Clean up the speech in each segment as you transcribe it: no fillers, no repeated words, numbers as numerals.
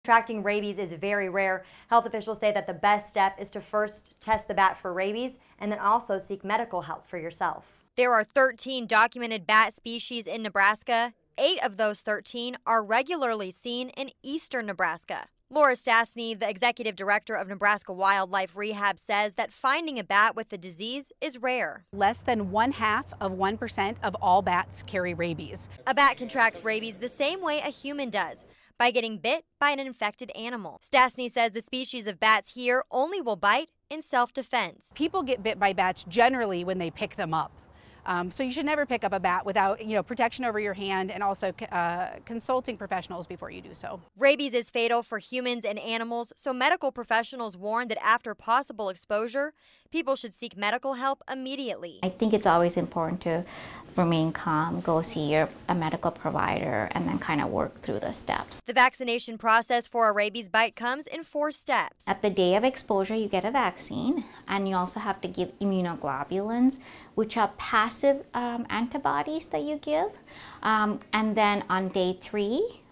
Contracting rabies is very rare. Health officials say that the best step is to first test the bat for rabies and then also seek medical help for yourself. There are 13 documented bat species in Nebraska. 8 of those 13 are regularly seen in eastern Nebraska. Laura Stastny, the executive director of Nebraska Wildlife Rehab, says that finding a bat with the disease is rare. Less than 0.5% of all bats carry rabies. A bat contracts rabies the same way a human does, by getting bit by an infected animal. Stastny says the species of bats here only will bite in self-defense. People get bit by bats generally when they pick them up. So you should never pick up a bat without, protection over your hand and also consulting professionals before you do so. Rabies is fatal for humans and animals, so medical professionals warn that after possible exposure, people should seek medical help immediately. I think it's always important to remain calm, go see a medical provider, and then kind of work through the steps. The vaccination process for a rabies bite comes in 4 steps. At the day of exposure, you get a vaccine, and you also have to give immunoglobulins, which are passive antibodies that you give. And then on day 3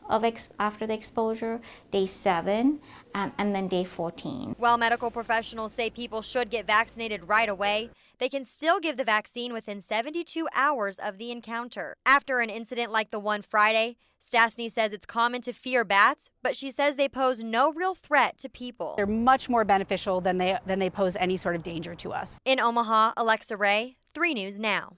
after the exposure, day 7, and then day 14. While medical professionals say people should get vaccinated right away, they can still give the vaccine within 72 hours of the encounter. After an incident like the one Friday, Stastny says it's common to fear bats, but she says they pose no real threat to people. They're much more beneficial than they pose any sort of danger to us. In Omaha, Alexa Ray, 3 News Now.